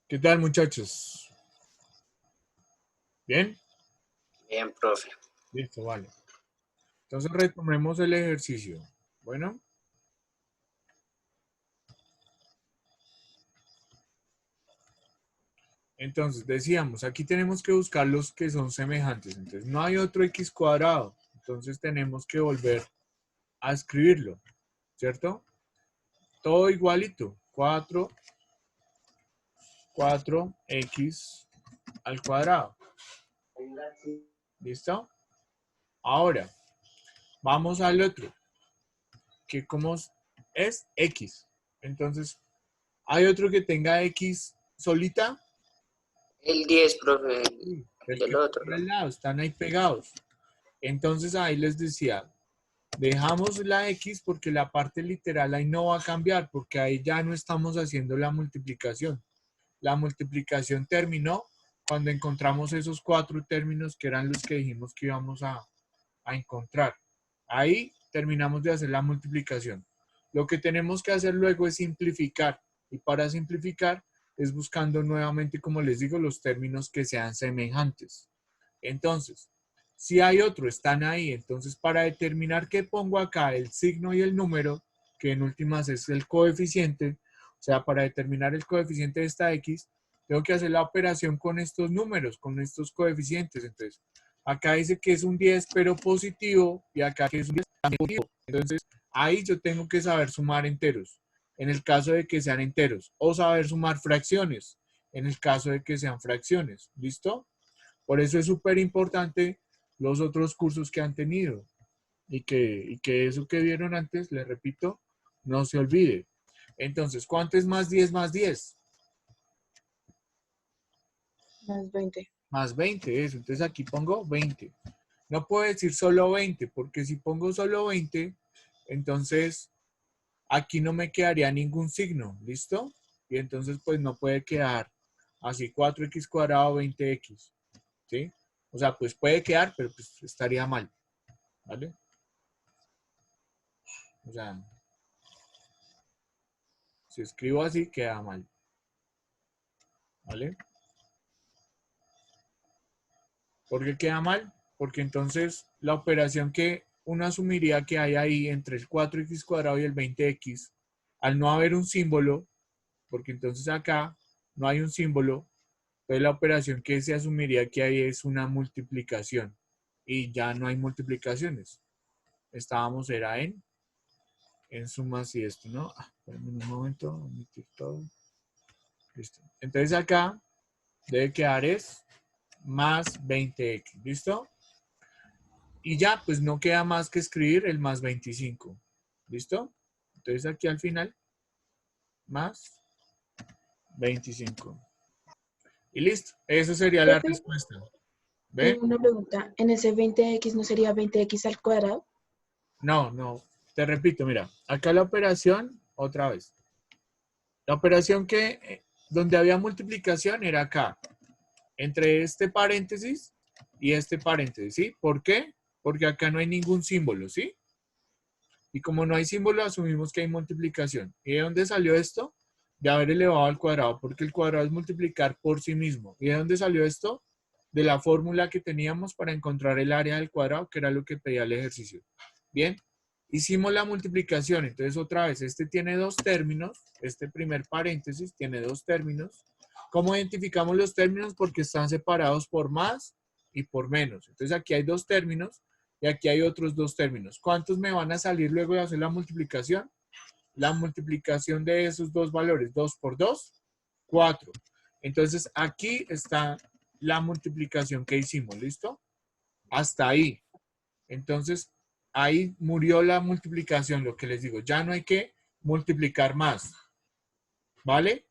¿Qué tal, muchachos? ¿Bien? Bien, profe. Listo, vale. Entonces retomemos el ejercicio. Bueno. Entonces, decíamos, aquí tenemos que buscar los que son semejantes. Entonces, no hay otro x cuadrado. Entonces, tenemos que volver a escribirlo, ¿cierto? Todo igualito. 4x al cuadrado. ¿Listo? Ahora, vamos al otro, que como es x. Entonces, ¿hay otro que tenga x solita? El 10, profe. Sí, El otro, al ¿no? lado, están ahí pegados. Entonces ahí les decía, dejamos la x porque la parte literal ahí no va a cambiar, porque ahí ya no estamos haciendo la multiplicación. La multiplicación terminó cuando encontramos esos 4 términos que eran los que dijimos que íbamos a encontrar. Ahí terminamos de hacer la multiplicación. Lo que tenemos que hacer luego es simplificar. Y para simplificar es buscando nuevamente, como les digo, los términos que sean semejantes. Entonces, si hay otro, están ahí. Entonces, para determinar qué pongo acá, el signo y el número, que en últimas es el coeficiente, o sea, para determinar el coeficiente de esta x, tengo que hacer la operación con estos números, con estos coeficientes. Entonces, acá dice que es un 10 pero positivo y acá que es un 10 negativo. Entonces, ahí yo tengo que saber sumar enteros, en el caso de que sean enteros, o saber sumar fracciones, en el caso de que sean fracciones. ¿Listo? Por eso es súper importante los otros cursos que han tenido y que eso que vieron antes, les repito, no se olvide. Entonces, ¿cuánto es más 10 más 10? Más 20. Más 20, eso. Entonces aquí pongo 20. No puedo decir solo 20, porque si pongo solo 20, entonces aquí no me quedaría ningún signo, ¿listo? Y entonces pues no puede quedar así 4x cuadrado 20x, ¿sí? O sea, pues puede quedar, pero pues estaría mal, ¿vale? O sea, si escribo así, queda mal, ¿vale? ¿Por qué queda mal? Porque entonces la operación que uno asumiría que hay ahí entre el 4x cuadrado y el 20x, al no haber un símbolo, porque entonces acá no hay un símbolo, entonces la operación que se asumiría que hay es una multiplicación y ya no hay multiplicaciones. Estábamos, era en sumas y esto, ¿no? En un momento, omitir todo. Listo. Entonces acá debe quedar es más 20x, ¿listo? Y ya, pues no queda más que escribir el más 25, ¿listo? Entonces aquí al final, más 25. Y listo, eso sería la Profe, respuesta. ¿Ve? tengo una pregunta. ¿En ese 20x no sería 20x al cuadrado? No, no. Te repito, mira, acá la operación, otra vez. La operación que, donde había multiplicación era acá, entre este paréntesis y este paréntesis, ¿sí? ¿Por qué? Porque acá no hay ningún símbolo, ¿sí? Y como no hay símbolo, asumimos que hay multiplicación. ¿Y de dónde salió esto? De haber elevado al cuadrado, porque el cuadrado es multiplicar por sí mismo. ¿Y de dónde salió esto? De la fórmula que teníamos para encontrar el área del cuadrado, que era lo que pedía el ejercicio. Bien, hicimos la multiplicación. Entonces, otra vez, este tiene dos términos. Este primer paréntesis tiene dos términos. ¿Cómo identificamos los términos? Porque están separados por más y por menos. Entonces, aquí hay dos términos. Y aquí hay otros dos términos. ¿Cuántos me van a salir luego de hacer la multiplicación? La multiplicación de esos dos valores. 2 por 2, 4. Entonces, aquí está la multiplicación que hicimos. ¿Listo? Hasta ahí. Entonces, ahí murió la multiplicación, lo que les digo. Ya no hay que multiplicar más. ¿Vale?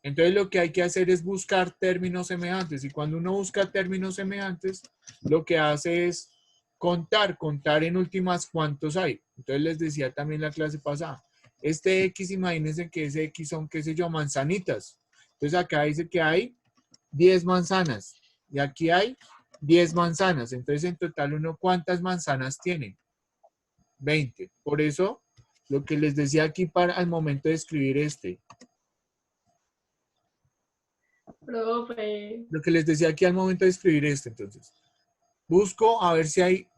Entonces, lo que hay que hacer es buscar términos semejantes. Y cuando uno busca términos semejantes, lo que hace es contar en últimas cuántos hay. Entonces les decía también la clase pasada, Este X, imagínense que ese X son, qué sé yo, manzanitas. Entonces acá dice que hay 10 manzanas. Y aquí hay 10 manzanas. Entonces en total uno, ¿cuántas manzanas tiene? 20. Por eso, lo que les decía aquí para al momento de escribir Profe. lo que les decía aquí al momento de escribir entonces, busco a ver si hay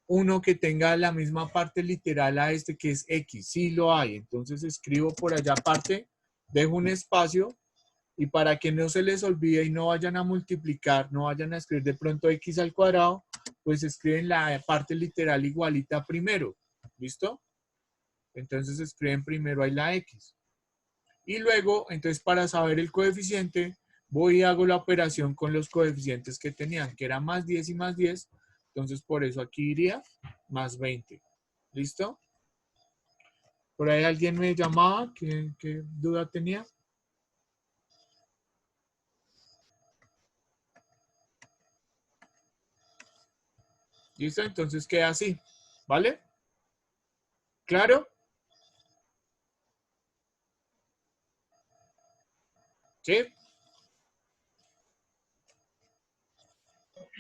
uno que tenga la misma parte literal a este que es X. Sí lo hay. Entonces escribo por allá aparte, dejo un espacio y para que no se les olvide y no vayan a multiplicar, no vayan a escribir de pronto X al cuadrado, pues escriben la parte literal igualita primero. ¿Listo? Entonces escriben primero ahí la X. Y luego, entonces para saber el coeficiente, voy y hago la operación con los coeficientes que tenían, que era más 10 y más 10. Entonces por eso aquí iría más 20. ¿Listo? Por ahí alguien me llamaba, ¿qué duda tenía? ¿Listo? Entonces queda así. ¿Vale? ¿Claro? ¿Sí?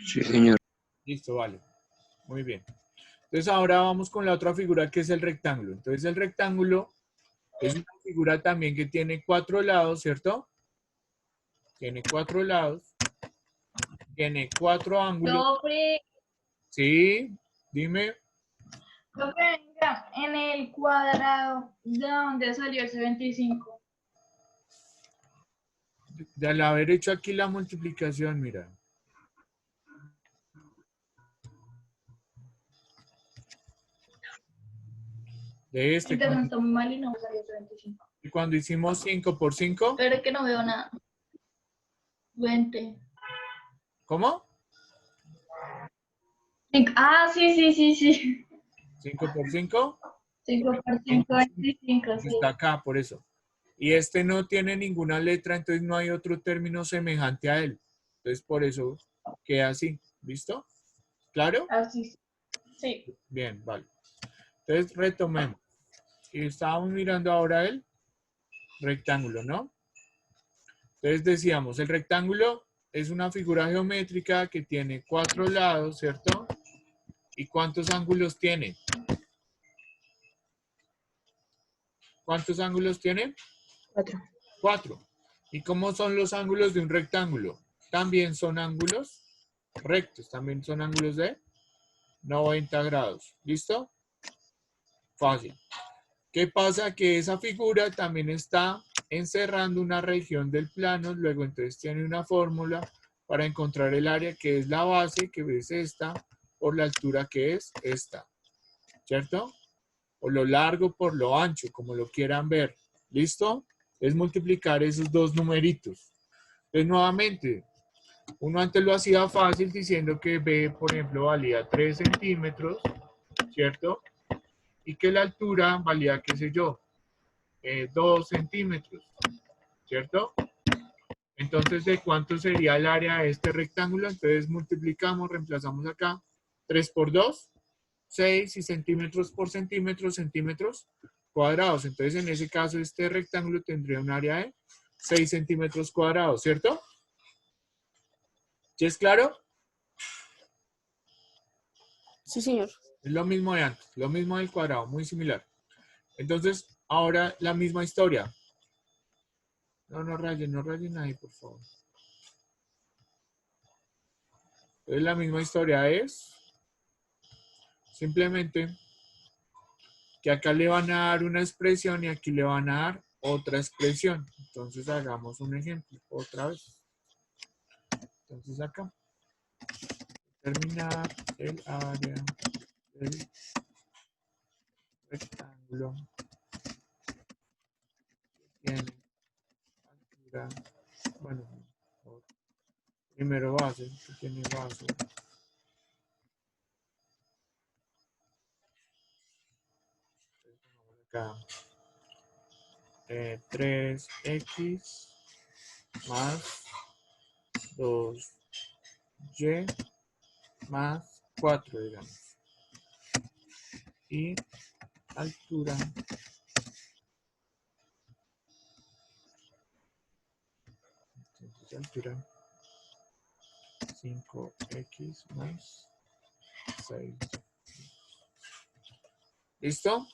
Sí, señor. Listo, vale. Muy bien. Entonces ahora vamos con la otra figura que es el rectángulo. Entonces el rectángulo es una figura también que tiene 4 lados, ¿cierto? Tiene 4 lados. Tiene 4 ángulos. Profe, Sí, dime. profe, venga, en el cuadrado, ¿de dónde salió ese 25? De al haber hecho aquí la multiplicación, mira. De este, Internet está muy mal y no me salió ese 25. cuando hicimos 5 por 5, Pero es que no veo nada. 20. ¿cómo? Ah, sí, sí, sí, sí. 5 por 5, 5 por 5, 25, sí. está acá, por eso. Y este no tiene ninguna letra, entonces no hay otro término semejante a él. Entonces por eso queda así, ¿listo? ¿Claro? Así, sí. Bien, vale. Entonces retomemos. Y estábamos mirando ahora el rectángulo, ¿no? Entonces decíamos, el rectángulo es una figura geométrica que tiene 4 lados, ¿cierto? ¿Y cuántos ángulos tiene? ¿Cuántos ángulos tiene? 4. 4. ¿Y cómo son los ángulos de un rectángulo? También son ángulos rectos, también son ángulos de 90 grados. ¿Listo? Fácil. ¿Qué pasa? Que esa figura también está encerrando una región del plano, luego entonces tiene una fórmula para encontrar el área que es la base, que es esta, por la altura que es esta, ¿cierto? O lo largo por lo ancho, como lo quieran ver. ¿Listo? Es multiplicar esos dos numeritos. Entonces, nuevamente, uno antes lo hacía fácil diciendo que B, por ejemplo, valía 3 centímetros, ¿cierto? Y que la altura valía, qué sé yo, 2 centímetros, ¿cierto? Entonces, ¿de cuánto sería el área de este rectángulo? Entonces, multiplicamos, reemplazamos acá, 3 por 2, 6 y centímetros por centímetros, centímetros cuadrados. Entonces, en ese caso, este rectángulo tendría un área de 6 centímetros cuadrados, ¿cierto? ¿Sí es claro? Sí, señor. Es lo mismo de antes, lo mismo del cuadrado, muy similar. Entonces, ahora la misma historia. No rayen ahí, por favor. Entonces, la misma historia es simplemente que acá le van a dar una expresión y aquí le van a dar otra expresión. Entonces, hagamos un ejemplo otra vez. Entonces, acá, determinar el área del rectángulo que tiene altura, bueno, primero base, que tiene base. Acá, 3x más 2y más 4, digamos. Y altura Entonces altura 5x más 6. ¿Listo?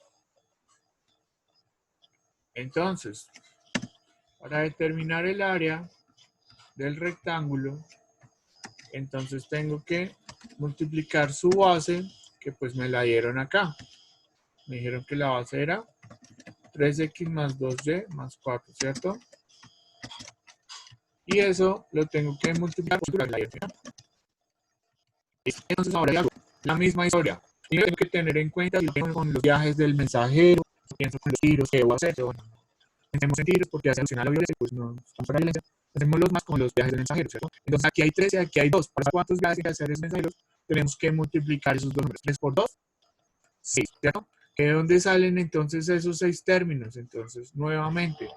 Entonces, para determinar el área del rectángulo, entonces tengo que multiplicar su base, que pues me la dieron acá. Me dijeron que la base era 3x más 2y más 4, ¿cierto? Y eso lo tengo que multiplicar por la dirección. Entonces ahora hago la misma historia. Y tengo que tener en cuenta si tengo con los viajes del mensajero, si pienso con los tiros que voy a hacer. Bueno, pensemos en tiros porque hace alusión a la violencia, pues no estamos para la violencia. Hacemos los más con los viajes del mensajero, ¿cierto? Entonces aquí hay 3 y aquí hay 2. ¿Para cuántos viajes hay que hacer esos mensajeros? Tenemos que multiplicar esos dos números. 3 por 2, 6, ¿cierto? ¿De dónde salen entonces esos 6 términos? Entonces, nuevamente,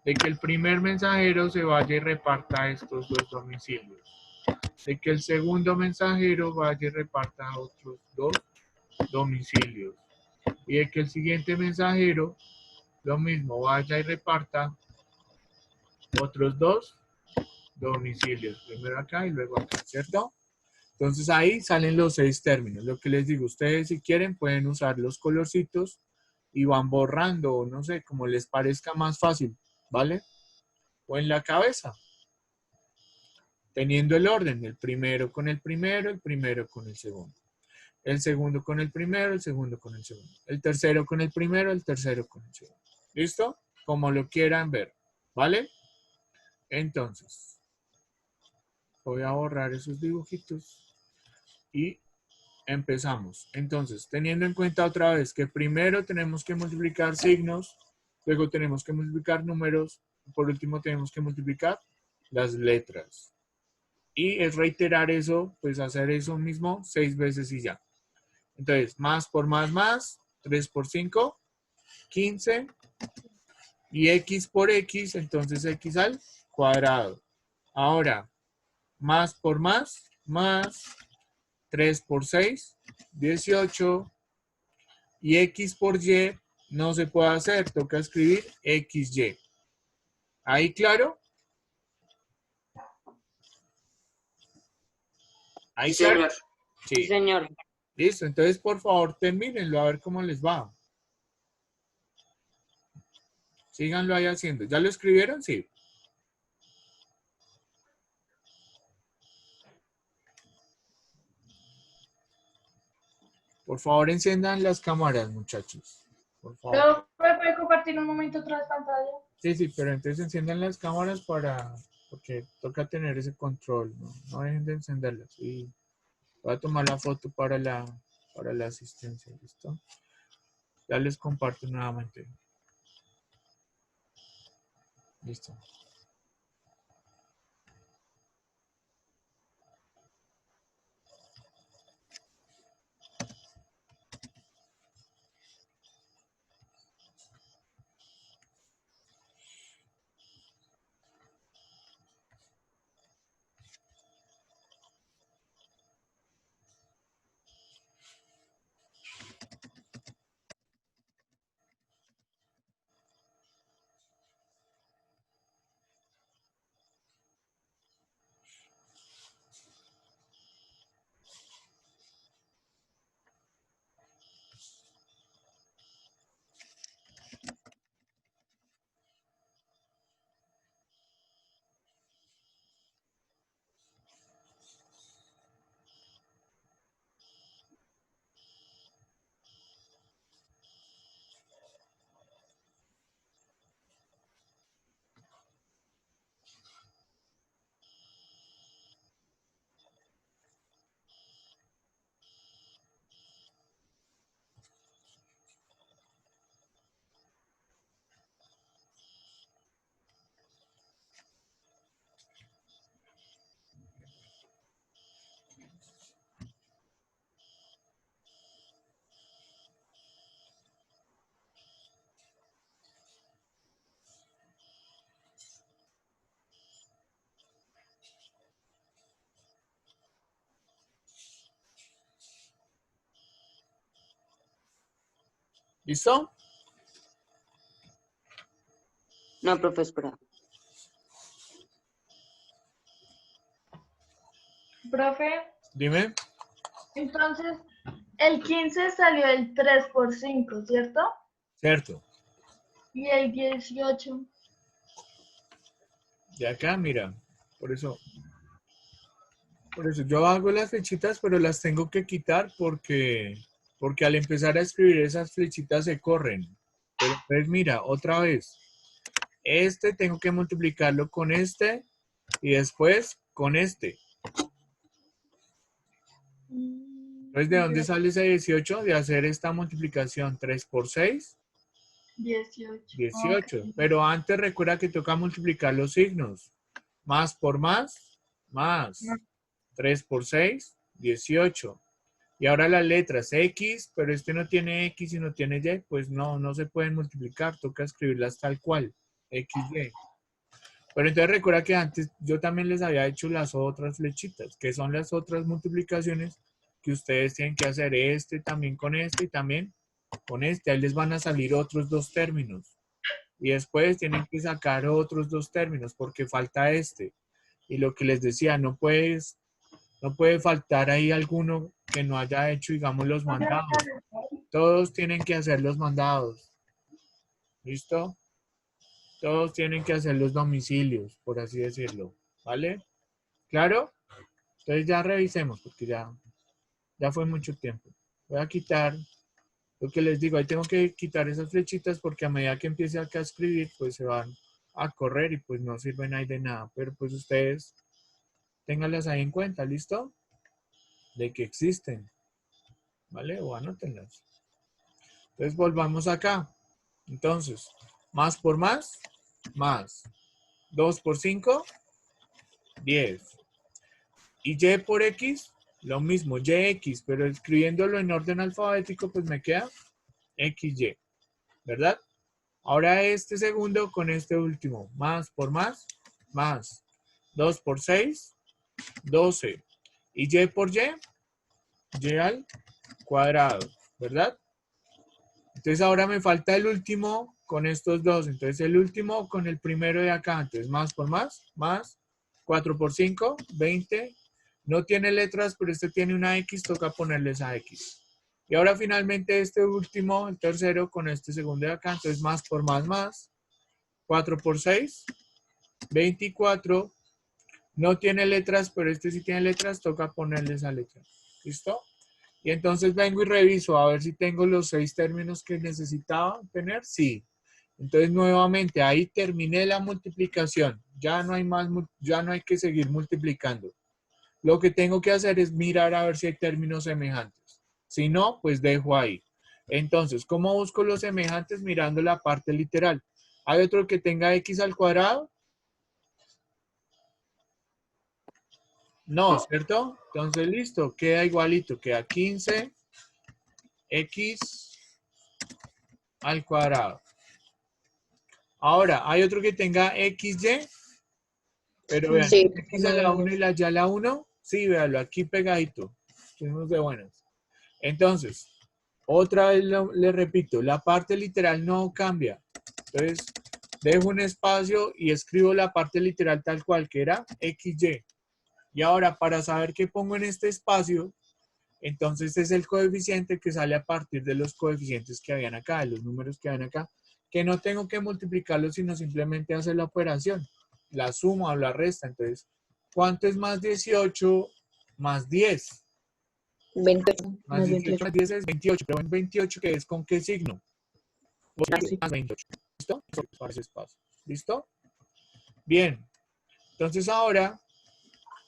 de que el primer mensajero se vaya y reparta estos dos domicilios. De que el segundo mensajero vaya y reparta otros 2 domicilios. Y de que el siguiente mensajero, lo mismo, vaya y reparta otros 2 domicilios. Primero acá y luego acá, ¿cierto? Entonces ahí salen los 6 términos. Lo que les digo, ustedes si quieren pueden usar los colorcitos y van borrando, no sé, como les parezca más fácil, ¿vale? O en la cabeza. Teniendo el orden, el primero con el primero con el segundo. El segundo con el primero, el segundo con el segundo. El tercero con el primero, el tercero con el segundo. ¿Listo? Como lo quieran ver, ¿vale? Entonces, voy a borrar esos dibujitos y empezamos. Entonces, teniendo en cuenta otra vez que primero tenemos que multiplicar signos, luego tenemos que multiplicar números, por último tenemos que multiplicar las letras. Y es reiterar eso, pues hacer eso mismo 6 veces y ya. Entonces, más por más, 3 por 5, 15. Y x por x, entonces x al cuadrado. Ahora, más por más 3 por 6, 18. Y x por y no se puede hacer, toca escribir xy. ¿Ahí claro? ¿Ahí Sí, claro? señor. Sí, Sí. señor. Listo, entonces por favor termínenlo a ver cómo les va. Síganlo ahí haciendo. ¿Ya lo escribieron? Sí. Por favor enciendan las cámaras, muchachos. Por favor. ¿Pero puede compartir un momento otra vez pantalla? Sí, sí, pero entonces enciendan las cámaras porque toca tener ese control, ¿no? No dejen de encenderlas. Y voy a tomar la foto para la asistencia, ¿listo? Ya les comparto nuevamente. Listo. ¿Listo? No, profe, espera. Profe, Dime. entonces el 15 salió el 3 por 5, ¿cierto? Cierto. Y el 18. De acá, mira. Por eso yo hago las flechitas, pero las tengo que quitar porque al empezar a escribir esas flechitas se corren. Pero entonces mira, otra vez. Este tengo que multiplicarlo con este y después con este. Entonces, ¿de dónde sale ese 18? De hacer esta multiplicación 3 por 6, 18. 18. Ok. Pero antes recuerda que toca multiplicar los signos. Más por más, más. 3 por 6, 18. Y ahora las letras X, pero este no tiene X y no tiene Y, pues no se pueden multiplicar, toca escribirlas tal cual, XY. Pero entonces recuerda que antes yo también les había hecho las otras flechitas, que son las otras multiplicaciones que ustedes tienen que hacer, este también con este y también con este. Ahí les van a salir otros dos términos. Y después tienen que sacar otros dos términos porque falta este. Y lo que les decía, no puede faltar ahí alguno que no haya hecho, digamos, los mandados. Todos tienen que hacer los mandados. ¿Listo? Todos tienen que hacer los domicilios, por así decirlo. ¿Vale? ¿Claro? Entonces ya revisemos, porque ya fue mucho tiempo. Voy a quitar lo que les digo. Ahí tengo que quitar esas flechitas porque a medida que empiece acá a escribir, pues se van a correr y pues no sirven ahí de nada. Pero pues ustedes ténganlas ahí en cuenta, ¿listo? De que existen. ¿Vale? O anótenlas. Entonces volvamos acá. Entonces, más por más, más. 2 por 5, 10. Y y por x, lo mismo, yx, pero escribiéndolo en orden alfabético, pues me queda xy, ¿verdad? Ahora este segundo con este último, más por más, más. 2 por 6, 12. Y y por y al cuadrado, ¿verdad? Entonces ahora me falta el último con estos dos. Entonces el último con el primero de acá. Entonces más por más, más. 4 por 5, 20. No tiene letras, pero este tiene una X, toca ponerle esa X. Y ahora finalmente este último, el tercero, con este segundo de acá. Entonces más por más, más. 4 por 6, 24. No tiene letras, pero este sí tiene letras, toca ponerle esa letra. ¿Listo? Y entonces vengo y reviso a ver si tengo los 6 términos que necesitaba tener. Sí. Entonces nuevamente ahí terminé la multiplicación. Ya no hay más, ya no hay que seguir multiplicando. Lo que tengo que hacer es mirar a ver si hay términos semejantes. Si no, pues dejo ahí. Entonces, ¿cómo busco los semejantes? Mirando la parte literal. ¿Hay otro que tenga x al cuadrado? No, ¿cierto? Entonces, listo. Queda igualito. Queda 15x al cuadrado. Ahora, ¿hay otro que tenga xy? Pero vean, Sí, x a la 1 y la y a la 1. Sí, véanlo, aquí pegadito. Tenemos de buenas. Entonces, otra vez le repito, la parte literal no cambia. Entonces, dejo un espacio y escribo la parte literal tal cual, que era xy. Y ahora, para saber qué pongo en este espacio, entonces es el coeficiente que sale a partir de los coeficientes que habían acá, de los números que habían acá, que no tengo que multiplicarlos, sino simplemente hacer la operación, la suma o la resta. Entonces, ¿cuánto es más 18 más 10? 28, Más más 18 28. más 10 es 28, pero en 28, ¿qué es? ¿Con qué signo? Sí. Más 28. ¿Listo? Eso es para ese espacio. ¿Listo? Bien. Entonces ahora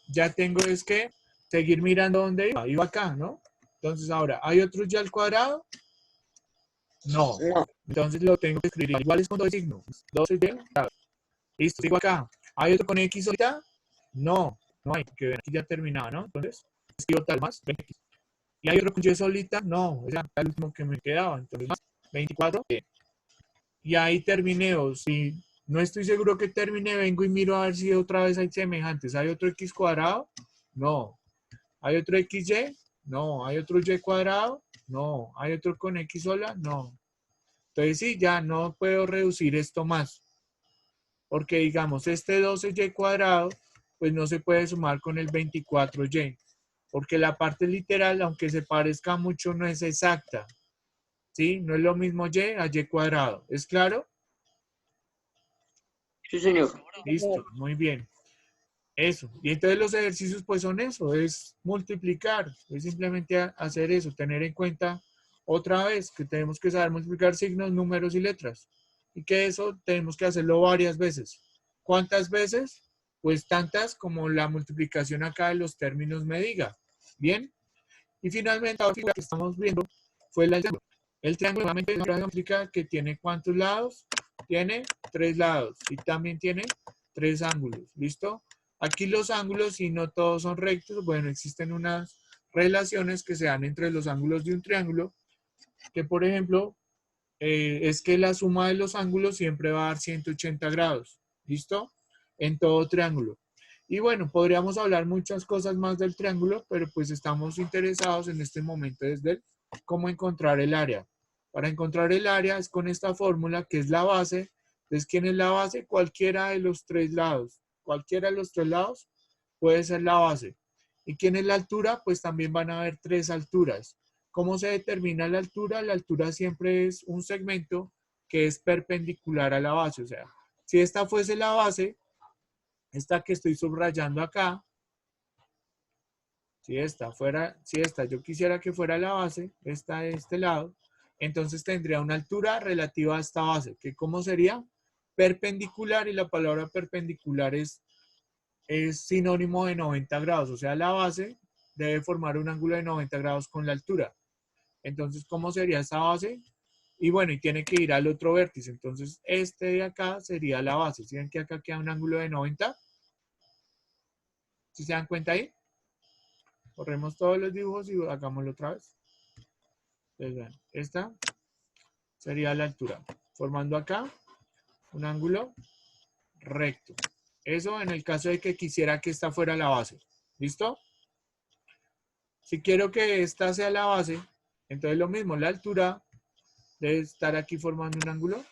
ya tengo es que seguir mirando dónde iba. Iba acá, ¿no? Entonces ahora, ¿hay otro y al cuadrado? No. No, Entonces lo tengo que escribir igual es con doble signo. 12y, claro. Listo, sigo acá. ¿Hay otro con X ahorita? No, no hay, porque aquí ya terminaba, ¿no? Entonces, escribo tal más 20x. ¿Y hay otro con Y solita? No, era el último que me quedaba. Entonces, más 24. Y ahí terminé. O si no estoy seguro que terminé, vengo y miro a ver si otra vez hay semejantes. ¿Hay otro X cuadrado? No. ¿Hay otro XY? No. ¿Hay otro Y cuadrado? No. ¿Hay otro con X sola? No. Entonces sí, ya no puedo reducir esto más. Porque digamos, este 12y cuadrado, pues no se puede sumar con el 24y, porque la parte literal, aunque se parezca mucho, no es exacta, ¿sí? No es lo mismo y a y cuadrado. ¿Es claro? Sí, señor. Listo, muy bien. Eso. Y entonces los ejercicios pues son eso, es multiplicar, es simplemente hacer eso, tener en cuenta otra vez que tenemos que saber multiplicar signos, números y letras. Y que eso tenemos que hacerlo varias veces. ¿Cuántas veces? Pues tantas como la multiplicación acá de los términos me diga. ¿Bien? Y finalmente, la figura que estamos viendo fue el triángulo. El triángulo nuevamente significa que tiene ¿cuántos lados? Tiene 3 lados y también tiene 3 ángulos. ¿Listo? Aquí los ángulos, si no todos son rectos, bueno, existen unas relaciones que se dan entre los ángulos de un triángulo, que por ejemplo, es que la suma de los ángulos siempre va a dar 180 grados. ¿Listo? En todo triángulo. Y bueno, podríamos hablar muchas cosas más del triángulo, pero pues estamos interesados en este momento desde el cómo encontrar el área. Para encontrar el área es con esta fórmula que es la base. Entonces, ¿quién es la base? Cualquiera de los 3 lados. Cualquiera de los 3 lados puede ser la base. ¿Y quién es la altura? Pues también van a haber 3 alturas. ¿Cómo se determina la altura? La altura siempre es un segmento que es perpendicular a la base. O sea, si esta fuese la base, esta que estoy subrayando acá, si esta yo quisiera que fuera la base, esta de este lado, entonces tendría una altura relativa a esta base, que ¿cómo sería? Perpendicular, y la palabra perpendicular es sinónimo de 90 grados, o sea, la base debe formar un ángulo de 90 grados con la altura. Entonces, ¿cómo sería esta base? Y bueno, y tiene que ir al otro vértice, entonces este de acá sería la base. ¿Sí ven que acá queda un ángulo de 90? ¿Sí se dan cuenta ahí? Corremos todos los dibujos y hagámoslo otra vez. Entonces, vean, esta sería la altura, formando acá un ángulo recto. Eso en el caso de que quisiera que esta fuera la base. ¿Listo? Si quiero que esta sea la base, entonces lo mismo, la altura debe estar aquí formando un ángulo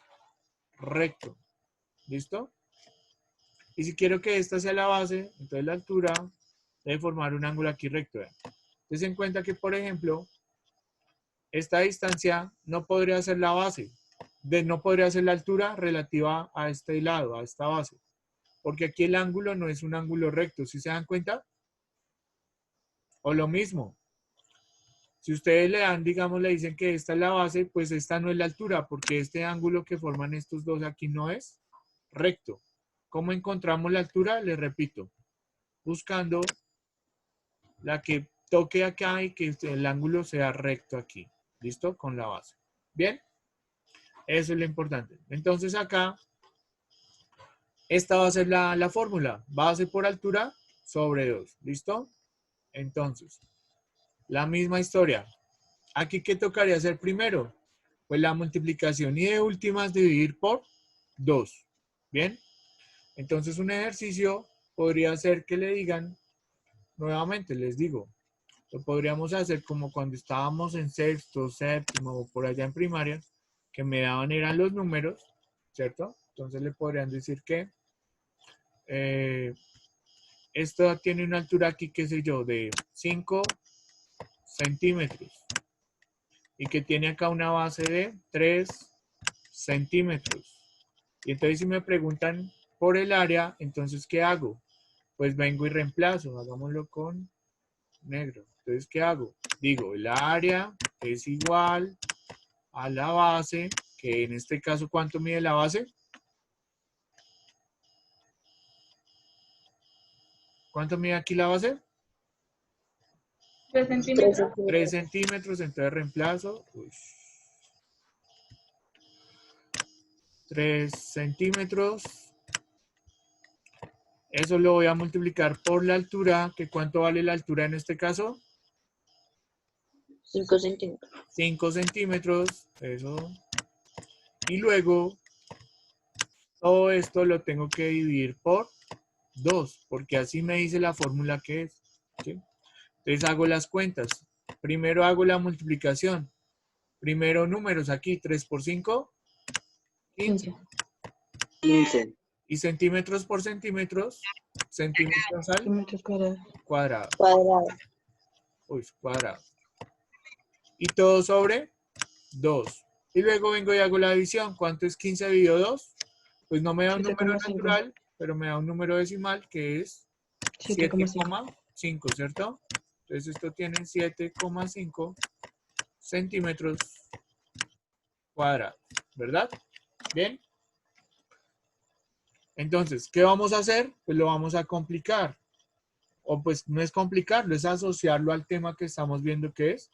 recto. ¿Listo? Y si quiero que esta sea la base, entonces la altura debe formar un ángulo aquí recto. Vean. Entonces en cuenta que, por ejemplo, esta distancia no podría ser la base, no podría ser la altura relativa a este lado, a esta base. Porque aquí el ángulo no es un ángulo recto, ¿sí se dan cuenta? O lo mismo, si ustedes le dan, digamos, le dicen que esta es la base, pues esta no es la altura, porque este ángulo que forman estos dos aquí no es recto. ¿Cómo encontramos la altura? Les repito, buscando la que toque acá y que el ángulo sea recto aquí. ¿Listo? Con la base. ¿Bien? Eso es lo importante. Entonces acá, esta va a ser la fórmula. Base por altura sobre 2. ¿Listo? Entonces, la misma historia. Aquí, ¿qué tocaría hacer primero? Pues la multiplicación y de últimas dividir por 2. ¿Bien? Entonces un ejercicio podría ser que le digan, nuevamente les digo, lo podríamos hacer como cuando estábamos en sexto, séptimo o por allá en primaria, que me daban eran los números, ¿cierto? Entonces le podrían decir que esto tiene una altura aquí, qué sé yo, de 5 centímetros y que tiene acá una base de 3 centímetros. Y entonces si me preguntan por el área, entonces ¿qué hago? Pues vengo y reemplazo, hagámoslo con negro. Entonces, ¿qué hago? Digo, el área es igual a la base, que en este caso, ¿cuánto mide la base? ¿Cuánto mide aquí la base? 3 centímetros. 3 centímetros, entonces reemplazo. 3 centímetros. Eso lo voy a multiplicar por la altura, que ¿cuánto vale la altura en este caso? 5 centímetros. 5 centímetros, eso. Y luego, todo esto lo tengo que dividir por 2, porque así me dice la fórmula que es. ¿Sí? Entonces hago las cuentas. Primero hago la multiplicación. Primero números aquí, 3 por 5, 15. 15. 15. Y centímetros por centímetros, centímetros al Centímetros cuadrados. cuadrado. Cuadrado. Uy, cuadrado. Y todo sobre 2. Y luego vengo y hago la división. ¿Cuánto es 15 dividido 2? Pues no me da un número 7,5. natural, pero me da un número decimal que es 7,5. 7,5, ¿cierto? Entonces esto tiene 7,5 centímetros cuadrados, ¿verdad? Bien. Entonces, ¿qué vamos a hacer? Pues lo vamos a complicar. O pues no es complicarlo, es asociarlo al tema que estamos viendo que es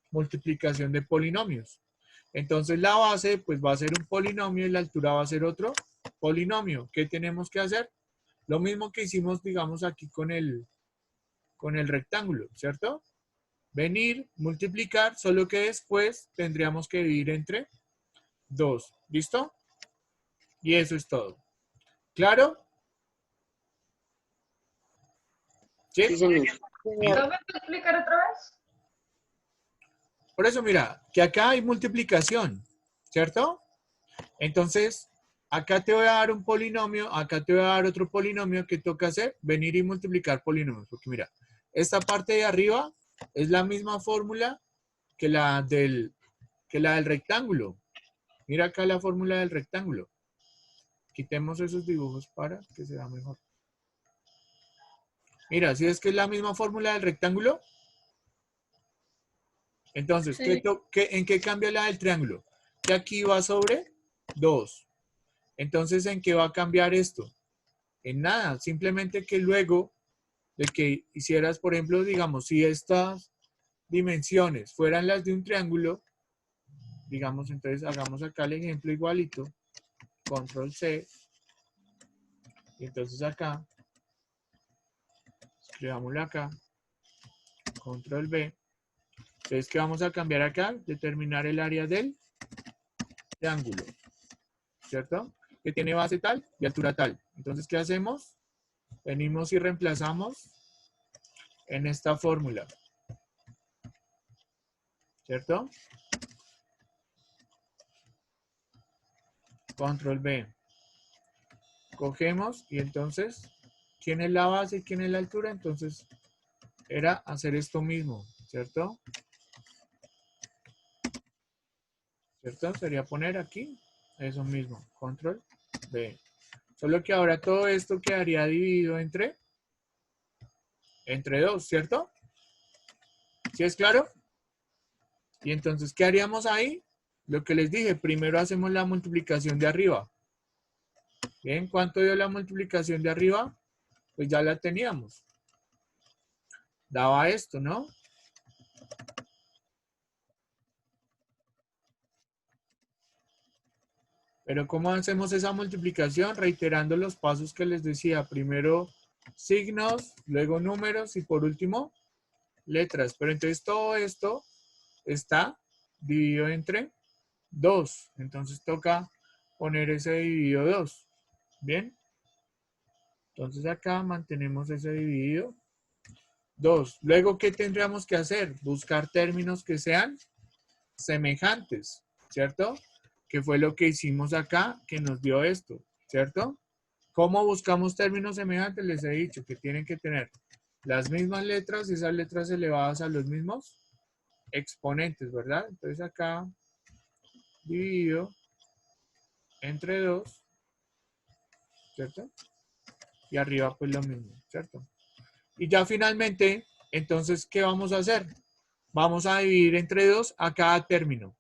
multiplicación de polinomios. Entonces la base pues va a ser un polinomio y la altura va a ser otro polinomio. ¿Qué tenemos que hacer? Lo mismo que hicimos, digamos, aquí con el rectángulo, ¿cierto? Venir, multiplicar, solo que después tendríamos que dividir entre 2. ¿Listo? Y eso es todo. ¿Claro? ¿Sí? Sí, señor. Mira, ¿Profe, puede explicar otra vez? por eso mira, que acá hay multiplicación, ¿cierto? Entonces, acá te voy a dar un polinomio, acá te voy a dar otro polinomio que toca hacer, venir y multiplicar polinomios. Porque mira, esta parte de arriba es la misma fórmula que la del rectángulo. Mira acá la fórmula del rectángulo. Quitemos esos dibujos para que se vea mejor. Mira, si es que es la misma fórmula del rectángulo, entonces, Sí. ¿en qué cambia la del triángulo? Que aquí va sobre 2. Entonces, ¿en qué va a cambiar esto? En nada, simplemente que luego de que hicieras, por ejemplo, digamos, si estas dimensiones fueran las de un triángulo, digamos, entonces hagamos acá el ejemplo igualito, control C, y entonces acá, escribámoslo acá, control B, entonces, ¿qué vamos a cambiar acá? Determinar el área del triángulo, ¿cierto? Que tiene base tal y altura tal. Entonces, ¿qué hacemos? Venimos y reemplazamos en esta fórmula, ¿cierto? Control B. Cogemos y entonces, ¿quién es la base y quién es la altura? Entonces, era hacer esto mismo, ¿cierto? ¿Cierto? Sería poner aquí eso mismo, control B. Solo que ahora todo esto quedaría dividido entre 2, ¿cierto? ¿Sí es claro? Y entonces, ¿qué haríamos ahí? Lo que les dije, primero hacemos la multiplicación de arriba. Bien, ¿cuánto dio la multiplicación de arriba? Pues ya la teníamos. Daba esto, ¿no? Pero ¿cómo hacemos esa multiplicación? Reiterando los pasos que les decía. Primero signos, luego números y por último letras. Pero entonces todo esto está dividido entre 2. Entonces toca poner ese dividido 2. ¿Bien? Entonces acá mantenemos ese dividido 2. Luego, ¿qué tendríamos que hacer? Buscar términos que sean semejantes, ¿cierto? Que fue lo que hicimos acá, que nos dio esto, ¿cierto? ¿Cómo buscamos términos semejantes? Les he dicho que tienen que tener las mismas letras y esas letras elevadas a los mismos exponentes, ¿verdad? Entonces acá dividido entre 2, ¿cierto? Y arriba pues lo mismo, ¿cierto? Y ya finalmente, entonces, ¿qué vamos a hacer? Vamos a dividir entre 2 a cada término.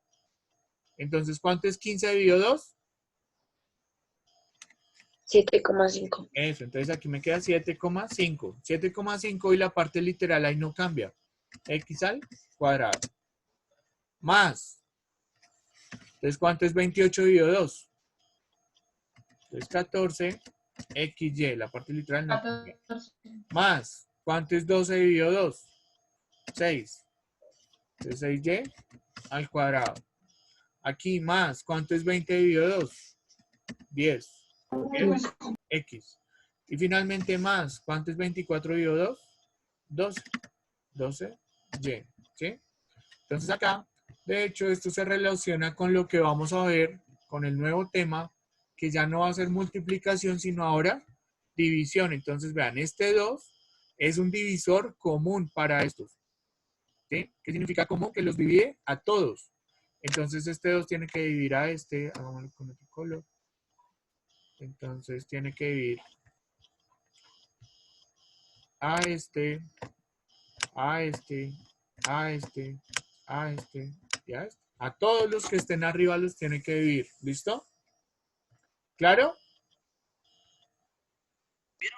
Entonces, ¿cuánto es 15 dividido 2? 7,5. Eso, entonces aquí me queda 7,5. 7,5 y la parte literal ahí no cambia. X al cuadrado. Más. Entonces, ¿cuánto es 28 dividido 2? Entonces, 14 XY. La parte literal no cambia. 14. Más. ¿Cuánto es 12 dividido 2? 6. Entonces, 6Y al cuadrado. Aquí más. ¿Cuánto es 20 dividido 2? 10. Bien. X. Y finalmente más. ¿Cuánto es 24 dividido 2? 12. 12Y. ¿Sí? Entonces acá, de hecho, esto se relaciona con lo que vamos a ver con el nuevo tema, que ya no va a ser multiplicación, sino ahora división. Entonces, vean, este 2 es un divisor común para estos. ¿Sí? ¿Qué significa común? Que los divide a todos. Entonces, este 2 tiene que dividir a este. Hagámoslo con otro color. Entonces, tiene que dividir a este, a este, a este, a este y a este. A todos los que estén arriba los tiene que dividir. ¿Listo? ¿Claro?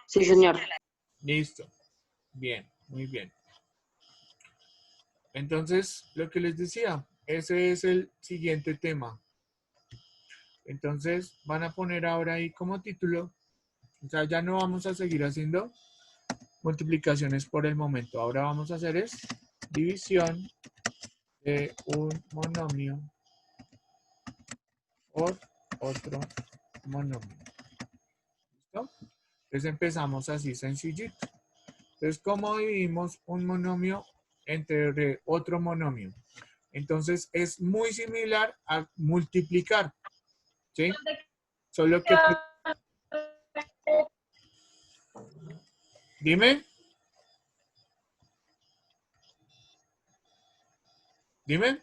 Sí, señor. Listo. Bien, muy bien. Entonces, lo que les decía, ese es el siguiente tema. Entonces, van a poner ahora ahí como título, o sea, ya no vamos a seguir haciendo multiplicaciones por el momento. Ahora vamos a hacer es división de un monomio por otro monomio. ¿Listo? Entonces empezamos así sencillito. Entonces, ¿cómo dividimos un monomio entre otro monomio? Entonces, es muy similar a multiplicar, ¿sí? Solo que... Dime. Dime.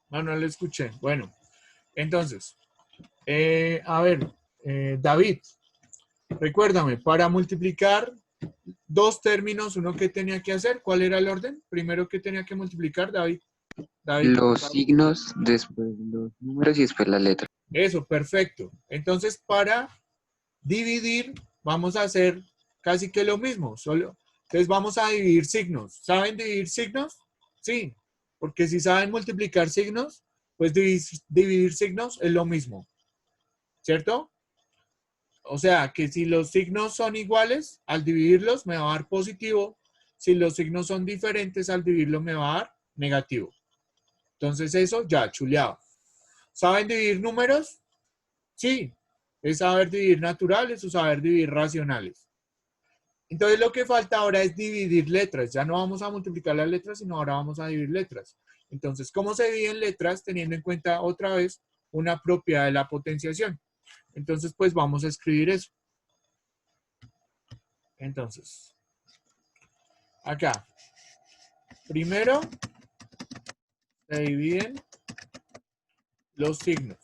No, no lo escuché. Bueno, entonces, a ver, David, recuérdame, para multiplicar dos términos, uno que tenía que hacer, ¿cuál era el orden? Primero que tenía que multiplicar, David. David. Los signos, después los números y después la letra. Eso, perfecto. Entonces, para dividir, vamos a hacer casi que lo mismo. Entonces, vamos a dividir signos. ¿Saben dividir signos? Sí, porque si saben multiplicar signos, pues dividir signos es lo mismo, ¿cierto? O sea, que si los signos son iguales, al dividirlos me va a dar positivo. Si los signos son diferentes, al dividirlo me va a dar negativo. Entonces eso ya, chuleado. ¿Saben dividir números? Sí. Es saber dividir naturales o saber dividir racionales. Entonces lo que falta ahora es dividir letras. Ya no vamos a multiplicar las letras, sino ahora vamos a dividir letras. Entonces, ¿cómo se dividen letras? Teniendo en cuenta otra vez una propiedad de la potenciación. Entonces, pues vamos a escribir eso. Entonces, acá, primero se dividen los signos.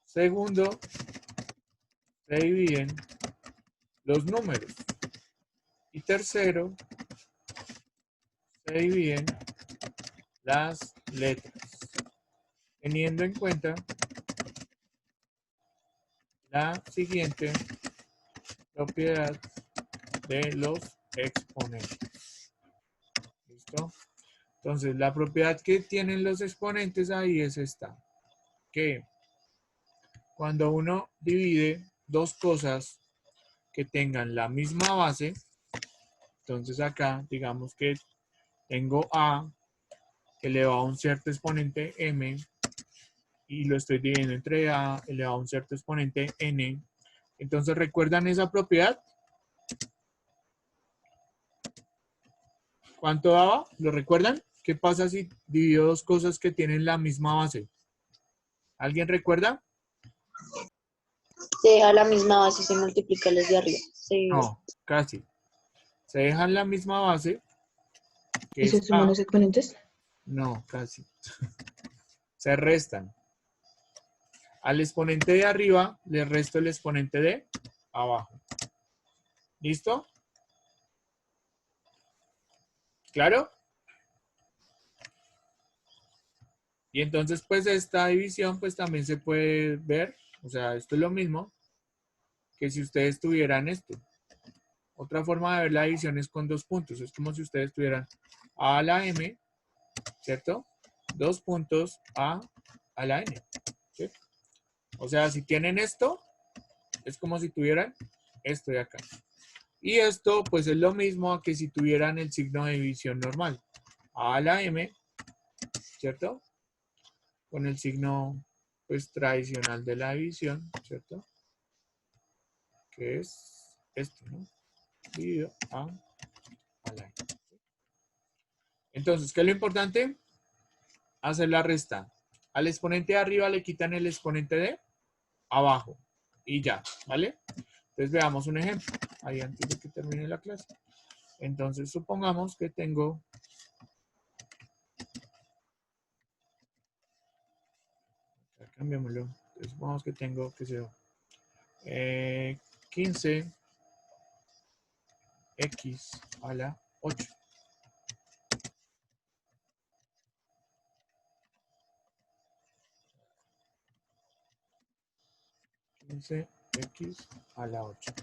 Segundo, se dividen los números. Y tercero, se dividen las letras. Teniendo en cuenta la siguiente propiedad de los exponentes. ¿Listo? Entonces, la propiedad que tienen los exponentes ahí es esta. Que cuando uno divide dos cosas que tengan la misma base, entonces acá digamos que tengo A elevado a un cierto exponente M y lo estoy dividiendo entre A elevado a un cierto exponente N. Entonces, ¿recuerdan esa propiedad? ¿Cuánto daba? ¿Lo recuerdan? ¿Qué pasa si divido dos cosas que tienen la misma base? ¿Alguien recuerda? Se deja la misma base y se multiplica los de arriba. No, casi. Se dejan la misma base, que ¿Y se es suman A. los exponentes? No, casi. Se restan. Al exponente de arriba le resto el exponente de abajo. ¿Listo? ¿Claro? Y entonces, pues, esta división, pues, también se puede ver, o sea, esto es lo mismo que si ustedes tuvieran esto. Otra forma de ver la división es con dos puntos. Es como si ustedes tuvieran A a la M, ¿cierto? Dos puntos A a la N, ¿sí? O sea, si tienen esto, es como si tuvieran esto de acá. Y esto, pues, es lo mismo que si tuvieran el signo de división normal. A la M, ¿cierto? Con el signo, pues, tradicional de la división, ¿cierto? Que es esto, ¿no? Dividido a la N. Entonces, ¿qué es lo importante? hacer la resta. Al exponente de arriba le quitan el exponente de abajo. Y ya, ¿vale? Entonces veamos un ejemplo. Ahí antes de que termine la clase. Entonces supongamos que tengo... Cambiémoslo. Entonces supongamos que tengo, qué sé yo, 15x a la 8. X a la 8.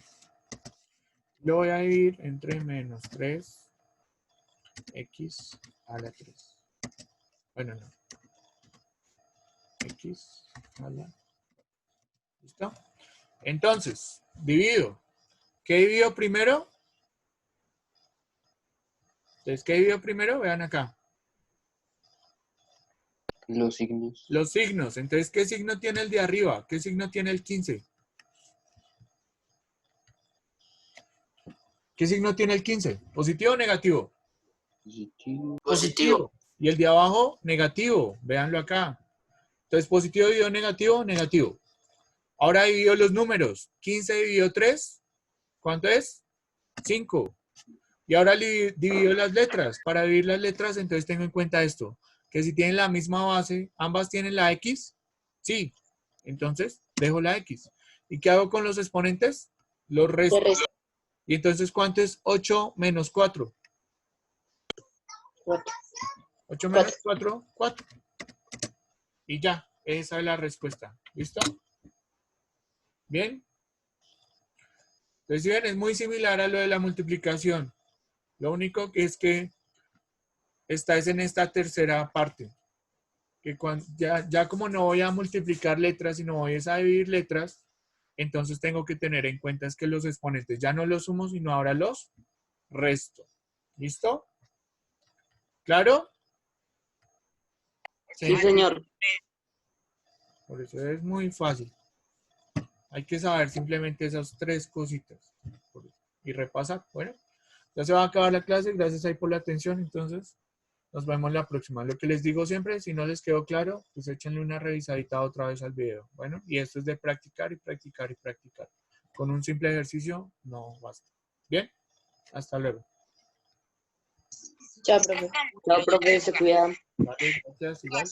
Lo voy a dividir entre menos 3x a la 3. Bueno, no. X a la... ¿Listo? Entonces, divido. ¿Qué divido primero? Entonces, ¿qué divido primero? Vean acá. Los signos. Los signos. Entonces, ¿qué signo tiene el de arriba? ¿Qué signo tiene el 15? ¿Qué signo tiene el 15? ¿Positivo o negativo? Positivo. Positivo. Y el de abajo, negativo. Véanlo acá. Entonces, positivo dividido negativo, negativo. Ahora divido los números. 15 dividido 3, ¿cuánto es? 5. Y ahora divido las letras. Para dividir las letras, entonces tengo en cuenta esto. Que si tienen la misma base, ambas tienen la X. Sí. Entonces, dejo la X. ¿Y qué hago con los exponentes? Los resto. De resto. Y entonces, ¿cuánto es 8 menos 4? 4. 8 menos 4, 4. Y ya, esa es la respuesta. ¿Listo? ¿Bien? Entonces, si ven, es muy similar a lo de la multiplicación. Lo único que es que esta es en esta tercera parte. Que cuando, ya como no voy a multiplicar letras, sino voy a dividir letras, entonces tengo que tener en cuenta es que los exponentes ya no los sumo, sino ahora los resto. ¿Listo? ¿Claro? Sí, señor. Por eso es muy fácil. Hay que saber simplemente esas 3 cositas. Y repasar. Bueno, ya se va a acabar la clase. Gracias ahí por la atención. Entonces, nos vemos la próxima. Lo que les digo siempre, si no les quedó claro, pues échenle una revisadita otra vez al video. Bueno, y esto es de practicar y practicar y practicar. Con un simple ejercicio no basta. Bien, hasta luego. Chao, profe. Chao, profe. Se cuidan. Vale, gracias, igual.